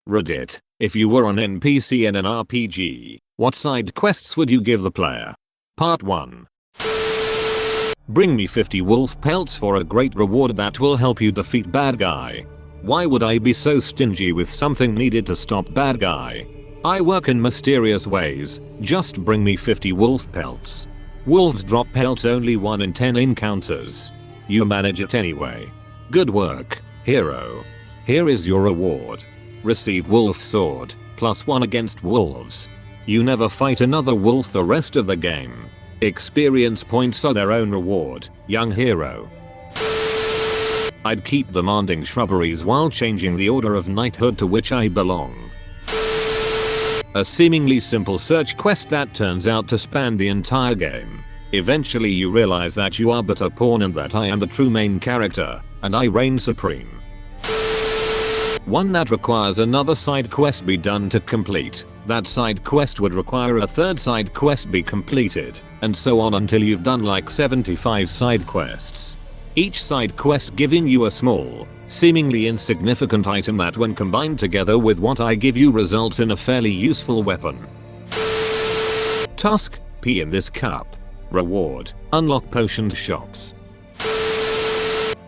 Reddit, if you were an NPC in an RPG, what side quests would you give the player? Part 1. Bring me 50 wolf pelts for a great reward that will help you defeat bad guy. Why would I be so stingy with something needed to stop bad guy? I work in mysterious ways, just bring me 50 wolf pelts. Wolves drop pelts only 1 in 10 encounters. You manage it anyway. Good work, hero. Here is your reward. Receive wolf sword, +1 against wolves. You never fight another wolf the rest of the game. Experience points are their own reward, young hero. I'd keep demanding shrubberies while changing the order of knighthood to which I belong. A seemingly simple search quest that turns out to span the entire game. Eventually you realize that you are but a pawn and that I am the true main character, and I reign supreme. One that requires another side quest be done to complete. That side quest would require a third side quest be completed, and so on until you've done like 75 side quests. Each side quest giving you a small, seemingly insignificant item that when combined together with what I give you results in a fairly useful weapon. Task: pee in this cup. Reward: unlock potions shops.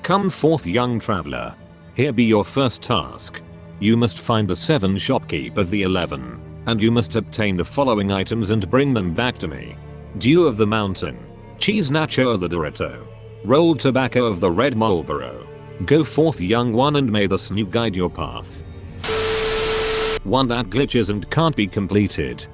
Come forth, young traveler. Here be your first task. You must find the 7 shopkeep of the 11, and you must obtain the following items and bring them back to me. Dew of the mountain, cheese nacho of the Dorito, rolled tobacco of the red Marlboro. Go forth, young one, and may the snoo guide your path. One that glitches and can't be completed.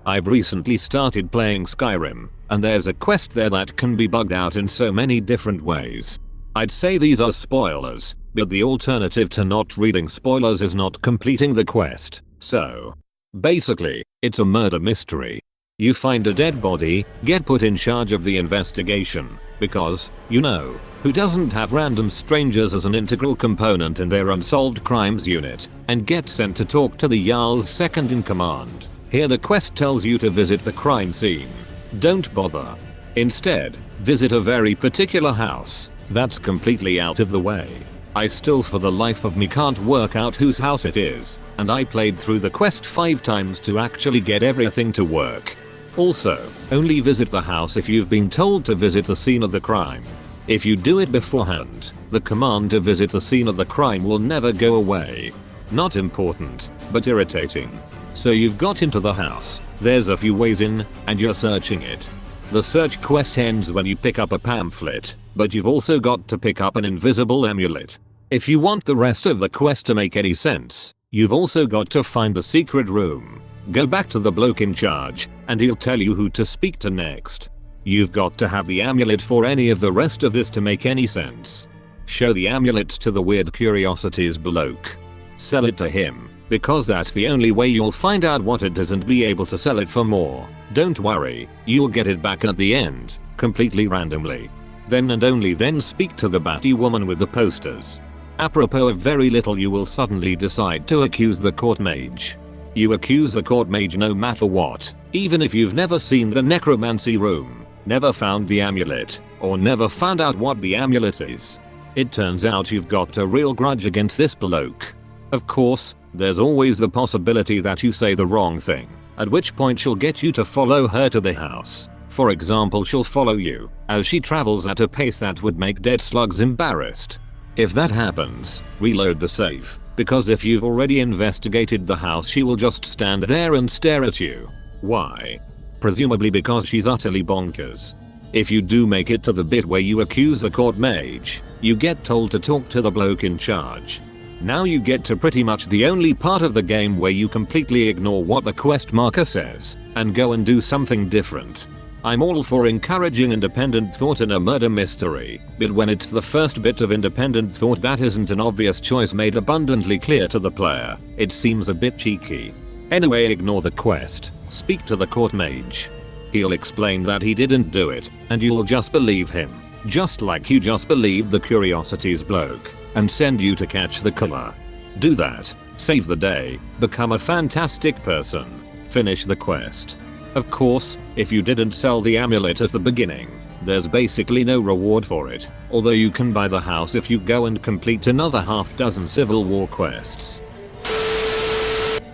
I've recently started playing Skyrim, and there's a quest there that can be bugged out in so many different ways. I'd say these are spoilers, but the alternative to not reading spoilers is not completing the quest. So, basically, it's a murder mystery. You find a dead body, get put in charge of the investigation, because, you know, who doesn't have random strangers as an integral component in their unsolved crimes unit, and get sent to talk to the Jarl's second in command. Here the quest tells you to visit the crime scene. Don't bother. Instead, visit a very particular house that's completely out of the way. I still for the life of me can't work out whose house it is, and I played through the quest 5 times to actually get everything to work. Also, only visit the house if you've been told to visit the scene of the crime. If you do it beforehand, the command to visit the scene of the crime will never go away. Not important, but irritating. So you've got into the house, there's a few ways in, and you're searching it. The search quest ends when you pick up a pamphlet, but you've also got to pick up an invisible amulet. If you want the rest of the quest to make any sense, you've also got to find the secret room. Go back to the bloke in charge, and he'll tell you who to speak to next. You've got to have the amulet for any of the rest of this to make any sense. Show the amulet to the weird curiosities bloke. Sell it to him, because that's the only way you'll find out what it is and be able to sell it for more. Don't worry, you'll get it back at the end, completely randomly. Then and only then speak to the batty woman with the posters. Apropos of very little, you will suddenly decide to accuse the court mage. You accuse the court mage no matter what, even if you've never seen the necromancy room, never found the amulet, or never found out what the amulet is. It turns out you've got a real grudge against this bloke. Of course, there's always the possibility that you say the wrong thing, at which point she'll get you to follow her to the house. For example, she'll follow you as she travels at a pace that would make dead slugs embarrassed. If that happens, reload the safe, because if you've already investigated the house, she will just stand there and stare at you. Why? Presumably because she's utterly bonkers. If you do make it to the bit where you accuse the court mage, you get told to talk to the bloke in charge. Now you get to pretty much the only part of the game where you completely ignore what the quest marker says and go and do something different. I'm all for encouraging independent thought in a murder mystery, but when it's the first bit of independent thought that isn't an obvious choice made abundantly clear to the player, it seems a bit cheeky. Anyway, ignore the quest, speak to the court mage. He'll explain that he didn't do it, and you'll just believe him, just like you just believed the curiosities bloke, and send you to catch the killer. Do that, save the day, become a fantastic person, finish the quest. Of course, if you didn't sell the amulet at the beginning, there's basically no reward for it, although you can buy the house if you go and complete another half dozen Civil War quests.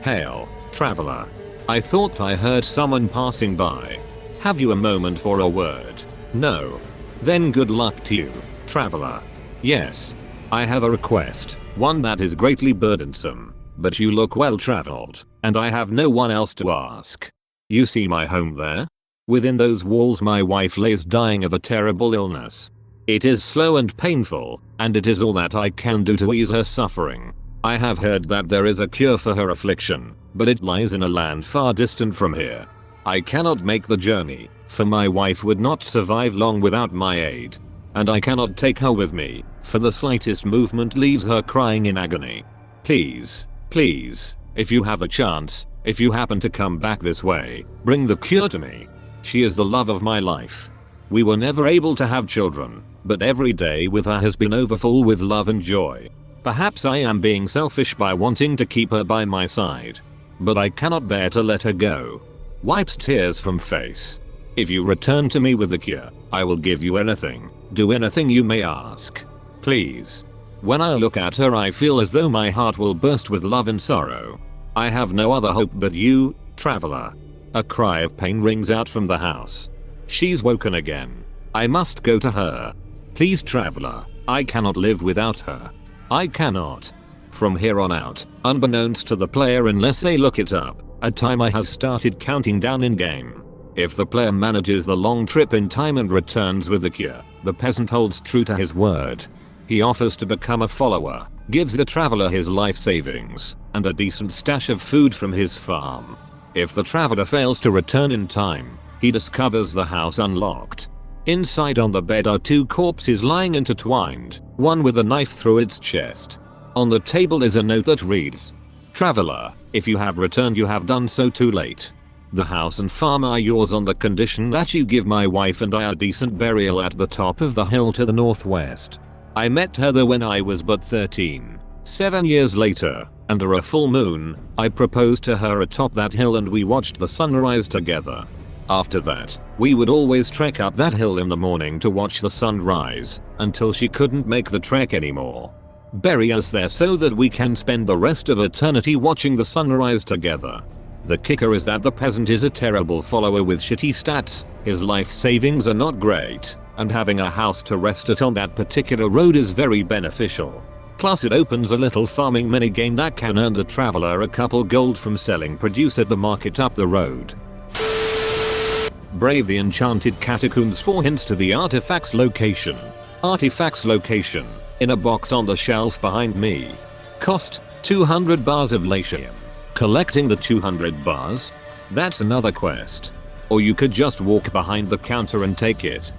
Hail, traveler. I thought I heard someone passing by. Have you a moment for a word? No. Then good luck to you, traveler. Yes. I have a request, one that is greatly burdensome, but you look well traveled, and I have no one else to ask. You see my home there? Within those walls my wife lays dying of a terrible illness. It is slow and painful, and it is all that I can do to ease her suffering. I have heard that there is a cure for her affliction, but it lies in a land far distant from here. I cannot make the journey, for my wife would not survive long without my aid. And I cannot take her with me, for the slightest movement leaves her crying in agony. Please, please, if you have a chance, if you happen to come back this way, bring the cure to me. She is the love of my life. We were never able to have children, but every day with her has been overfull with love and joy. Perhaps I am being selfish by wanting to keep her by my side, but I cannot bear to let her go. Wipes tears from face. If you return to me with the cure, I will give you anything, do anything you may ask. Please. When I look at her I feel as though my heart will burst with love and sorrow. I have no other hope but you, traveler. A cry of pain rings out from the house. She's woken again. I must go to her. Please traveler, I cannot live without her. I cannot. From here on out, unbeknownst to the player unless they look it up, a timer has started counting down in game. If the player manages the long trip in time and returns with the cure, the peasant holds true to his word. He offers to become a follower, gives the traveler his life savings, and a decent stash of food from his farm. If the traveler fails to return in time, he discovers the house unlocked. Inside on the bed are two corpses lying intertwined, one with a knife through its chest. On the table is a note that reads, "Traveler, if you have returned you have done so too late. The house and farm are yours on the condition that you give my wife and I a decent burial at the top of the hill to the northwest." I met her there when I was but 13. 7 years later, under a full moon, I proposed to her atop that hill and we watched the sunrise together. After that, we would always trek up that hill in the morning to watch the sun rise, until she couldn't make the trek anymore. Bury us there so that we can spend the rest of eternity watching the sunrise together. The kicker is that the peasant is a terrible follower with shitty stats, his life savings are not great, and having a house to rest at on that particular road is very beneficial. Plus it opens a little farming minigame that can earn the traveler a couple gold from selling produce at the market up the road. Brave the enchanted catacombs for hints to the artifact's location. Artifact's location, in a box on the shelf behind me. Cost, 200 bars of latium. Collecting the 200 bars? That's another quest. Or you could just walk behind the counter and take it.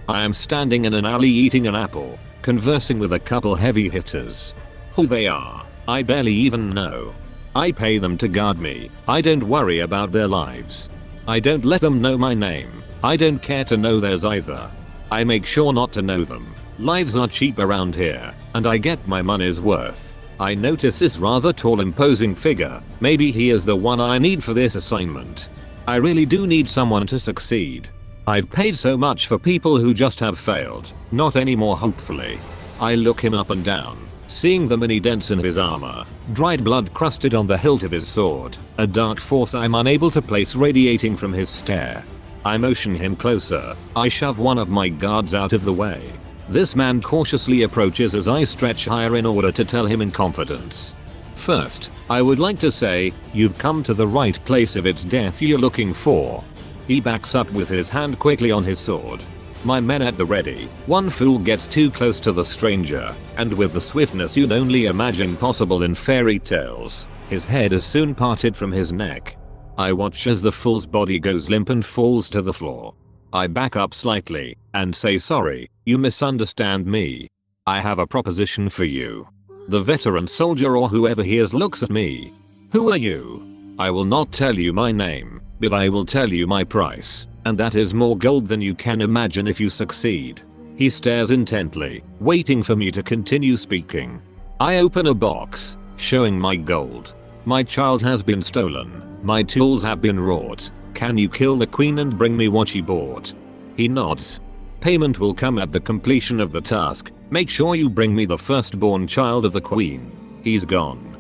I am standing in an alley eating an apple, conversing with a couple heavy hitters. Who they are, I barely even know. I pay them to guard me, I don't worry about their lives. I don't let them know my name, I don't care to know theirs either. I make sure not to know them. Lives are cheap around here, and I get my money's worth. I notice this rather tall imposing figure, maybe he is the one I need for this assignment. I really do need someone to succeed. I've paid so much for people who just have failed, not anymore hopefully. I look him up and down, seeing the many dents in his armor, dried blood crusted on the hilt of his sword, a dark force I'm unable to place radiating from his stare. I motion him closer, I shove one of my guards out of the way. This man cautiously approaches as I stretch higher in order to tell him in confidence. First, I would like to say, you've come to the right place if it's death you're looking for. He backs up with his hand quickly on his sword. My men at the ready, one fool gets too close to the stranger, and with the swiftness you'd only imagine possible in fairy tales, his head is soon parted from his neck. I watch as the fool's body goes limp and falls to the floor. I back up slightly, and say sorry, you misunderstand me. I have a proposition for you. The veteran soldier or whoever he is looks at me. Who are you? I will not tell you my name, but I will tell you my price, and that is more gold than you can imagine if you succeed. He stares intently, waiting for me to continue speaking. I open a box, showing my gold. My child has been stolen, my tools have been wrought. Can you kill the queen and bring me what she bought? He nods. Payment will come at the completion of the task. Make sure you bring me the firstborn child of the queen. He's gone.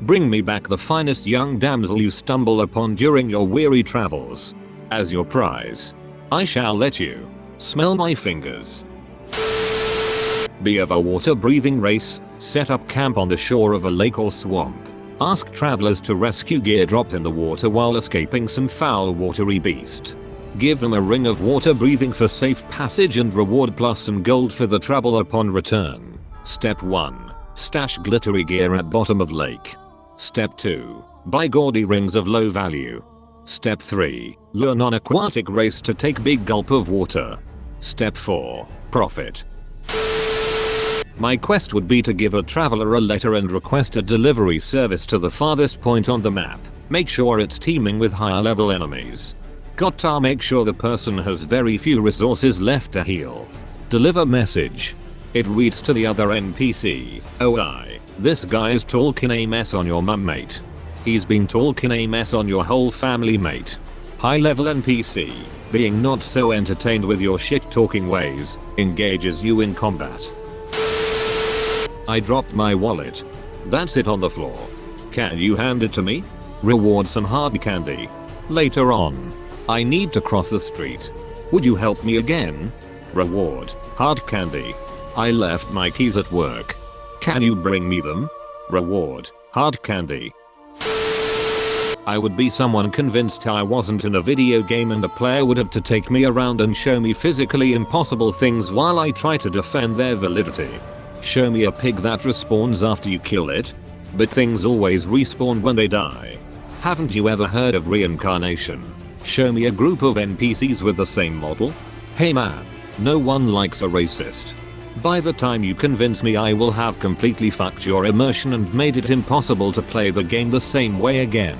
Bring me back the finest young damsel you stumble upon during your weary travels. As your prize, I shall let you smell my fingers. Be of a water breathing race, set up camp on the shore of a lake or swamp. Ask travelers to rescue gear dropped in the water while escaping some foul watery beast. Give them a ring of water breathing for safe passage and reward plus some gold for the trouble upon return. Step 1. Stash glittery gear at bottom of lake. Step 2. Buy gaudy rings of low value. Step 3. Lure non-aquatic race to take big gulp of water. Step 4. Profit. My quest would be to give a traveler a letter and request a delivery service to the farthest point on the map. Make sure it's teeming with higher level enemies. Gotta make sure the person has very few resources left to heal. Deliver message. It reads to the other NPC. OI, this guy is talking a mess on your mum mate. He's been talking a mess on your whole family mate. High level NPC, being not so entertained with your shit talking ways, engages you in combat. I dropped my wallet. That's it on the floor. Can you hand it to me? Reward some hard candy. Later on. I need to cross the street. Would you help me again? Reward, hard candy. I left my keys at work. Can you bring me them? Reward, hard candy. I would be someone convinced I wasn't in a video game and the player would have to take me around and show me physically impossible things while I try to defend their validity. Show me a pig that respawns after you kill it? But things always respawn when they die. Haven't you ever heard of reincarnation? Show me a group of NPCs with the same model? Hey man, no one likes a racist. By the time you convince me I will have completely fucked your immersion and made it impossible to play the game the same way again.